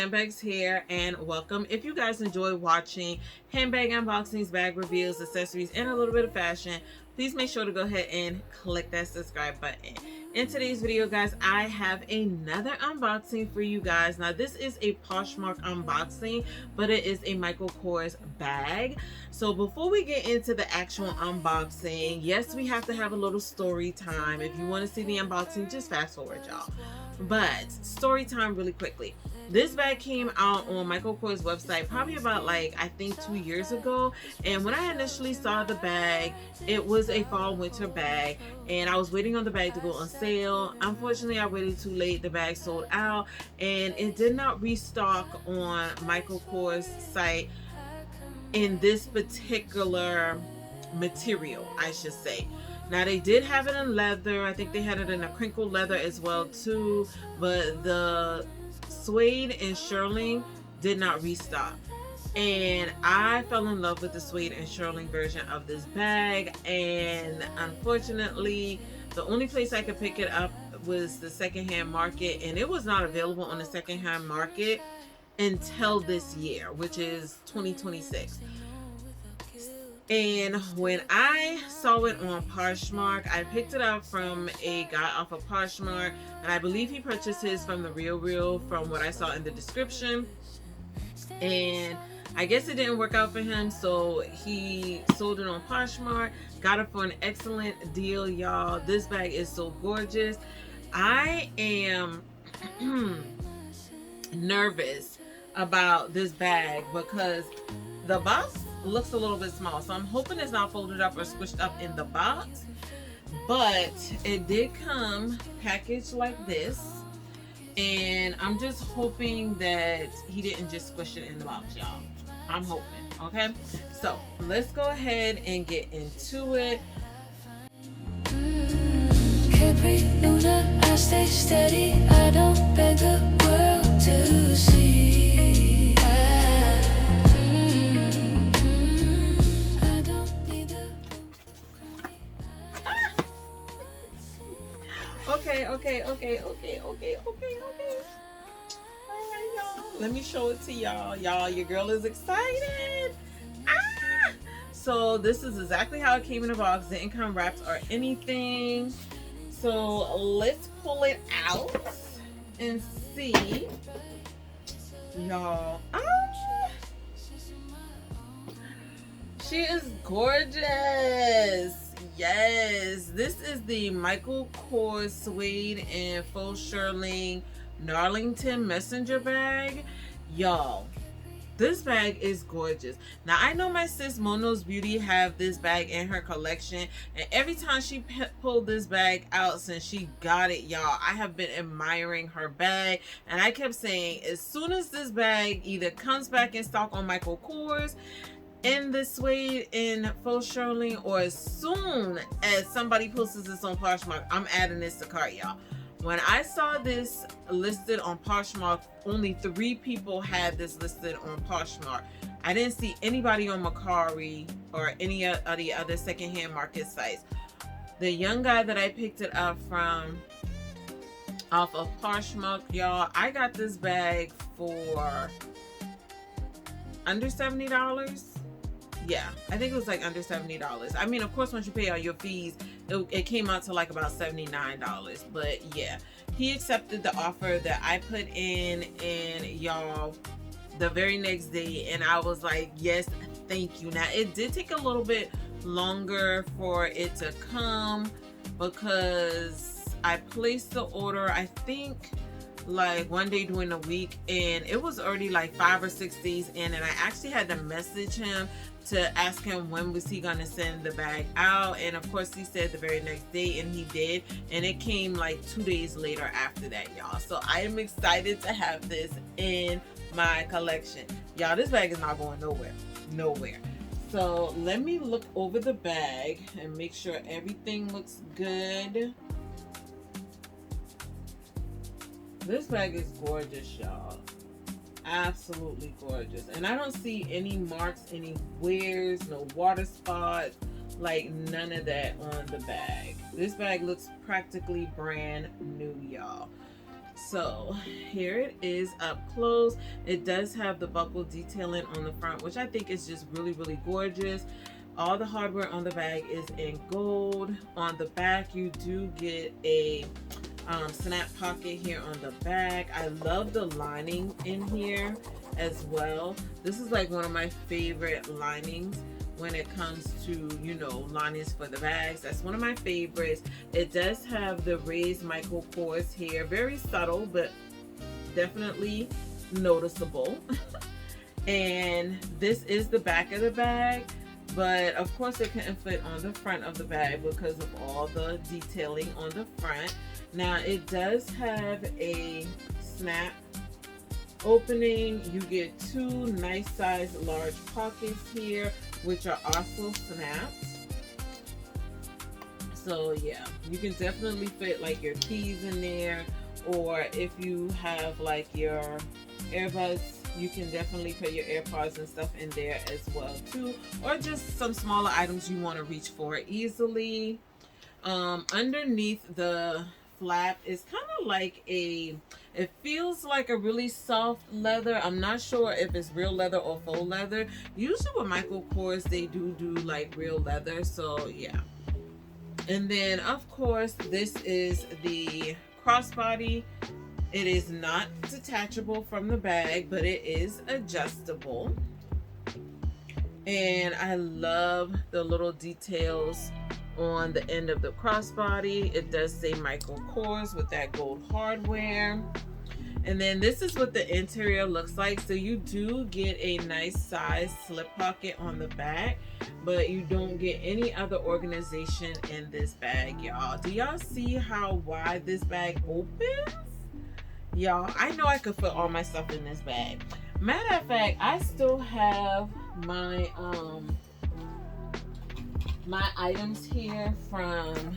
Handbags here, and welcome. If you guys enjoy watching handbag unboxings, bag reveals, accessories, and a little bit of fashion, please make sure to go ahead and click that subscribe button. In today's video, guys, I have another unboxing for you guys. Now, this is a Poshmark unboxing, but it is a Michael Kors bag. So before we get into the actual unboxing, yes, we have to have a little story time. If you want to see the unboxing, just fast forward, y'all. But story time really quickly. This bag came out on Michael Kors website probably about I think 2 years ago, and when I initially saw the bag, it was a fall winter bag, and I was waiting on the bag to go on sale. Unfortunately, I waited too late. The bag sold out, and it did not restock on Michael Kors site in this particular material, I should say. Now, they did have it in leather. I think they had it in a crinkle leather as well too, but the suede and shearling did not restock. And I fell in love with the suede and shearling version of this bag, and unfortunately the only place I could pick it up was the secondhand market, and it was not available on the secondhand market until this year, which is 2026. And when I saw it on Poshmark, I picked it up from a guy off of Poshmark, and I believe he purchased his from the Real from what I saw in the description. And I guess it didn't work out for him, so he sold it on Poshmark, got it for an excellent deal, y'all. This bag is so gorgeous. I am nervous about this bag because the box looks a little bit small, so I'm hoping it's not folded up or squished up in the box. But it did come packaged like this, and I'm just hoping that he didn't just squish it in the box, y'all. I'm hoping. Okay, so let's go ahead and get into it. I stay steady, I don't beg the world to see. Okay. All right, y'all. Let me show it to y'all. Y'all, your girl is excited. So this is exactly how it came in the box. Didn't come wrapped or anything. So let's pull it out and see. Y'all. She is gorgeous. Yes, this is the Michael Kors suede and faux shearling Darrington messenger bag. Y'all, this bag is gorgeous. Now, I know my sis Mono's Beauty have this bag in her collection, and every time she pulled this bag out since she got it, y'all, I have been admiring her bag, and I kept saying as soon as this bag either comes back in stock on Michael Kors in the suede in faux shearling, or as soon as somebody posts this on Poshmark, I'm adding this to cart, y'all. When I saw this listed on Poshmark, only 3 people had this listed on Poshmark. I didn't see anybody on Mercari or any of the other secondhand market sites. The young guy that I picked it up from off of Poshmark, y'all, I got this bag for under $70. Yeah, I think it was under $70. I mean, of course, once you pay all your fees, it came out to about $79. But yeah, he accepted the offer that I put in, and y'all, the very next day, and I was like, yes, thank you. Now, it did take a little bit longer for it to come because I placed the order, I think, one day during the week, and it was already 5 or 6 days in, and I actually had to message him to ask him when was he gonna send the bag out, and of course he said the very next day, and he did, and it came 2 days later after that, y'all. So I am excited to have this in my collection, y'all. This bag is not going nowhere. So let me look over the bag and make sure everything looks good. This bag is gorgeous, y'all. Absolutely gorgeous. And I don't see any marks, any wears, no water spots, none of that on the bag. This bag looks practically brand new, y'all. So here it is up close. It does have the buckle detailing on the front, which I think is just really, really gorgeous. All the hardware on the bag is in gold. On the back, you do get a snap pocket here on the back. I love the lining in here as well. This is like one of my favorite linings when it comes to, you know, linings for the bags. That's one of my favorites. It does have the raised Michael Kors here. Very subtle, but definitely noticeable. And this is the back of the bag. But of course it couldn't fit on the front of the bag because of all the detailing on the front. Now it does have a snap opening. You get two nice size large pockets here, which are also snaps. So yeah, you can definitely fit like your keys in there, or if you have like your earbuds, you can definitely put your AirPods and stuff in there as well too, or just some smaller items you want to reach for easily. Underneath the flap is kind of like it feels like a really soft leather. I'm not sure if it's real leather or faux leather. Usually with Michael Kors they do like real leather, so yeah. And then of course this is the crossbody. It is not detachable from the bag, but it is adjustable. And I love the little details on the end of the crossbody. It does say Michael Kors with that gold hardware. And then this is what the interior looks like. So you do get a nice size slip pocket on the back, but you don't get any other organization in this bag, y'all. Do y'all see how wide this bag opens? Y'all, I know I could fit all my stuff in this bag. Matter of fact, I still have my my items here from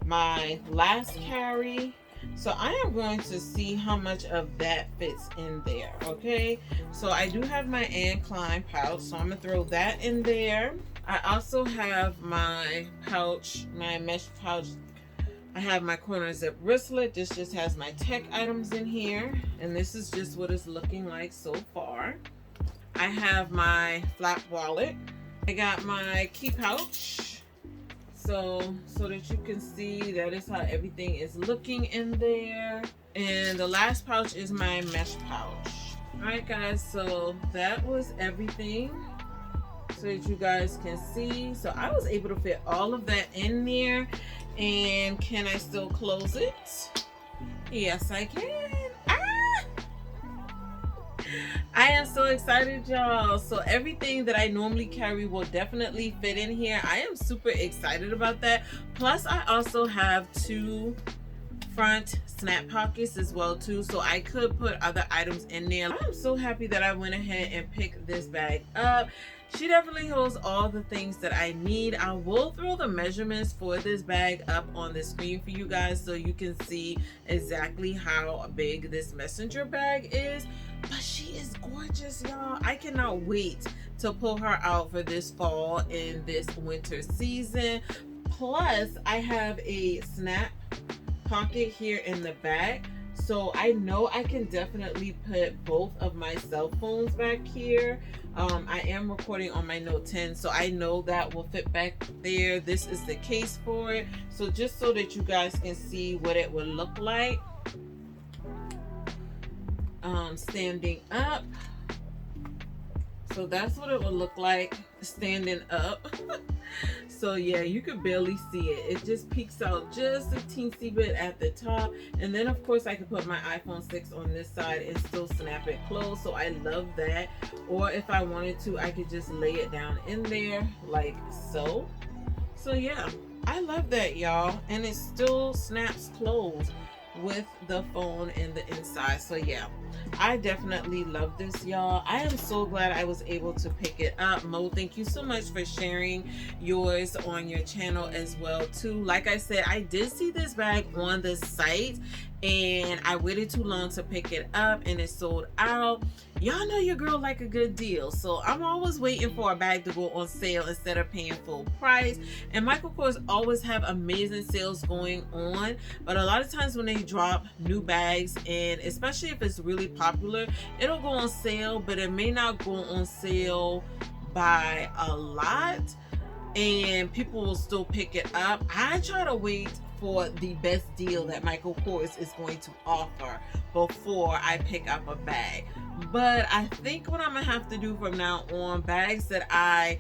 my last carry. So I am going to see how much of that fits in there, okay? So I do have my Anne Klein pouch, so I'm gonna throw that in there. I also have my pouch, my mesh pouch. I have my corner zip wristlet. This just has my tech items in here, and this is just what it's looking like so far. I have my flap wallet. I got my key pouch, so that you can see that is how everything is looking in there. And the last pouch is my mesh pouch. All right guys, so that was everything, so that you guys can see. So I was able to fit all of that in there. And can I still close it? Yes, I can. I am so excited, y'all. So everything that I normally carry will definitely fit in here. I am super excited about that. Plus, I also have two front snap pockets as well too, so I could put other items in there. I'm so happy that I went ahead and picked this bag up. She definitely holds all the things that I need. I will throw the measurements for this bag up on the screen for you guys so you can see exactly how big this messenger bag is. But she is gorgeous, y'all. I cannot wait to pull her out for this fall and this winter season. Plus, I have a snap pocket here in the back, so I know I can definitely put both of my cell phones back here. I am recording on my Note 10, so I know that will fit back there. This is the case for it, so just so that you guys can see what it would look like standing up. So that's what it would look like standing up. So yeah, you could barely see it. It just peeks out just a teensy bit at the top. And then of course I could put my iPhone 6 on this side and still snap it closed. So I love that. Or if I wanted to, I could just lay it down in there like so. So yeah, I love that, y'all. And it still snaps closed with the phone in the inside. So yeah, I definitely love this, y'all. I am so glad I was able to pick it up. Mo, thank you so much for sharing yours on your channel as well too. Like I said, I did see this bag on the site and I waited too long to pick it up and it sold out. Y'all know your girl like a good deal, so I'm always waiting for a bag to go on sale instead of paying full price. And Michael Kors always have amazing sales going on, but a lot of times when they drop new bags, and especially if it's really popular, it'll go on sale, but it may not go on sale by a lot, and people will still pick it up. I try to wait for the best deal that Michael Kors is going to offer before I pick up a bag. But I think what I'm gonna have to do from now on, bags that I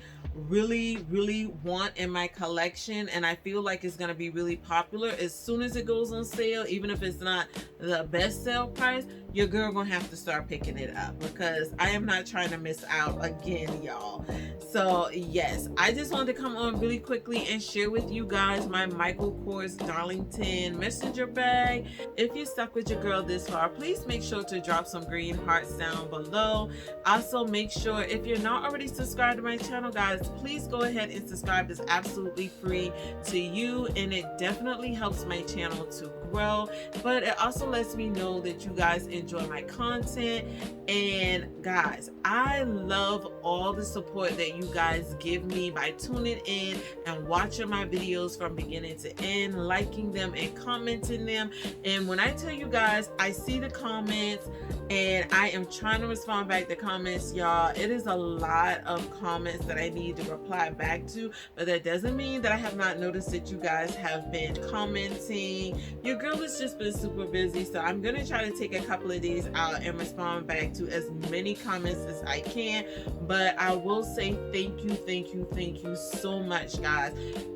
really want in my collection and I feel like it's gonna be really popular, as soon as it goes on sale, even if it's not the best sale price, your girl gonna have to start picking it up, because I am not trying to miss out again, y'all. So yes, I just wanted to come on really quickly and share with you guys my Michael Kors Darrington messenger bag. If you stuck with your girl this far, please make sure to drop some green hearts down below. Also, make sure, if you're not already subscribed to my channel, guys, please go ahead and subscribe. It's absolutely free to you, and it definitely helps my channel to grow, but it also lets me know that you guys enjoy my content. And guys, I love all the support that you guys give me by tuning in and watching my videos from beginning to end, liking them and commenting them. And when I tell you guys, I see the comments and I am trying to respond back to comments, y'all. It is a lot of comments that I need to reply back to, but that doesn't mean that I have not noticed that you guys have been commenting. Your girl has just been super busy, so I'm gonna try to take a couple of days out and respond back to as many comments as I can. But I will say thank you so much, guys.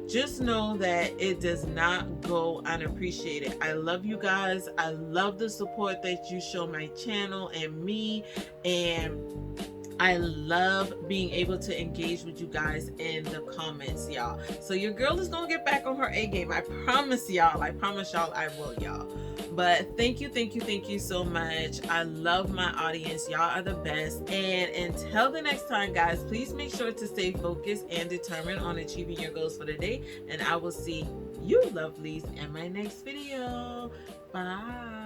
Just know that it does not go unappreciated. I love you guys. I love the support that you show my channel and me, and I love being able to engage with you guys in the comments, y'all. So your girl is gonna get back on her A game. I promise y'all. I promise y'all I will, y'all. But thank you so much. I love my audience. Y'all are the best. And until the next time, guys, please make sure to stay focused and determined on achieving your goals for the day. And I will see you lovelies in my next video. Bye.